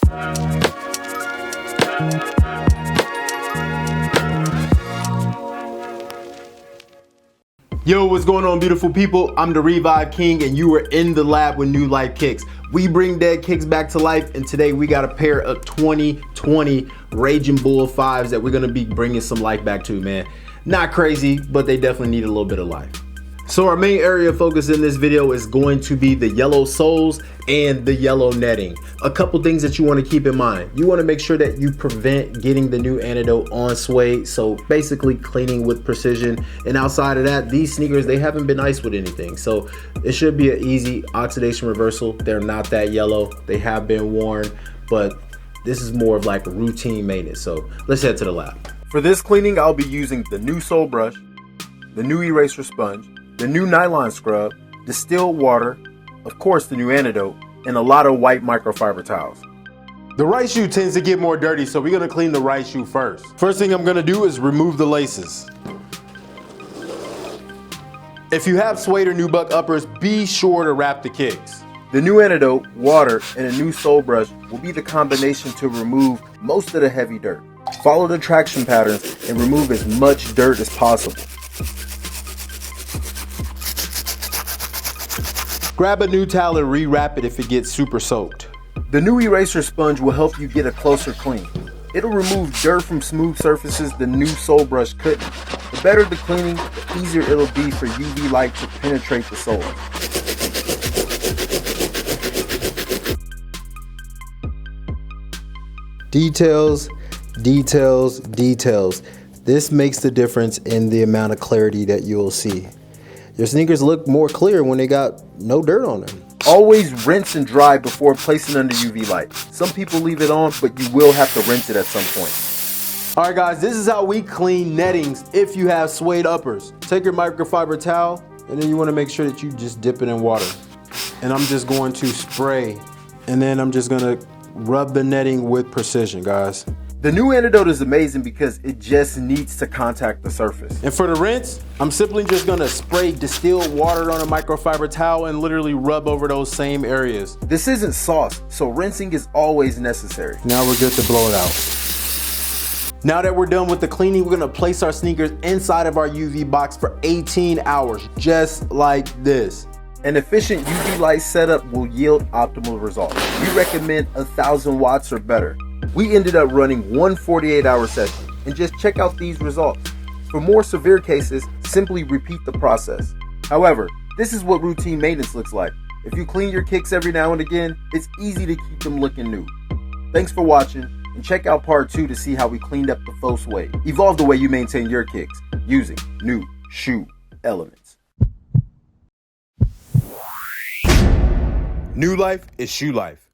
Yo, what's going on, beautiful people? I'm the Revive King, and you are in the lab with New Life Kicks. We bring dead kicks back to life, and today we got a pair of 2020 Raging Bull 5s that we're gonna be bringing some life back to, man. Not crazy, but they definitely need a little bit of life. So our main area of focus in this video is going to be the yellow soles and the yellow netting. A couple things that you want to keep in mind. You want to make sure that you prevent getting the Nu Antidote on suede, so basically cleaning with precision. And outside of that, these sneakers, they haven't been iced with anything, so it should be an easy oxidation reversal. They're not that yellow, they have been worn, but this is more of like a routine maintenance. So let's head to the lab. For this cleaning, I'll be using the NuSole Brush, the NuEraser sponge, the NuNylon scrub, distilled water, of course the Nu Antidote, and a lot of white microfiber towels. The right shoe tends to get more dirty, so we're gonna clean the right shoe first. First thing I'm gonna do is remove the laces. If you have suede or nubuck uppers, be sure to wrap the kicks. The Nu Antidote, water, and a NuSole Brush will be the combination to remove most of the heavy dirt. Follow the traction patterns and remove as much dirt as possible. Grab a new towel and re-wrap it if it gets super soaked. The NuEraser sponge will help you get a closer clean. It'll remove dirt from smooth surfaces the NuSole Brush couldn't. The better the cleaning, the easier it'll be for UV light to penetrate the sole. Details, details, details. This makes the difference in the amount of clarity that you'll see. Your sneakers look more clear when they got no dirt on them. Always rinse and dry before placing under UV light. Some people leave it on, but you will have to rinse it at some point. All right, guys, this is how we clean nettings if you have suede uppers. Take your microfiber towel, and then you want to make sure that you just dip it in water. And I'm just going to spray, and then I'm just going to rub the netting with precision, guys. The Nu Antidote is amazing because it just needs to contact the surface. And for the rinse, I'm simply just gonna spray distilled water on a microfiber towel and literally rub over those same areas. This isn't sauce, so rinsing is always necessary. Now we're good to blow it out. Now that we're done with the cleaning, we're gonna place our sneakers inside of our UV box for 18 hours, just like this. An efficient UV light setup will yield optimal results. We recommend 1,000 watts or better. We ended up running one 48-hour session, and just check out these results. For more severe cases, simply repeat the process. However, this is what routine maintenance looks like. If you clean your kicks every now and again, it's easy to keep them looking new. Thanks for watching, and check out part 2 to see how we cleaned up the faux suede. Evolve the way you maintain your kicks using new shoe elements. New life is shoe life.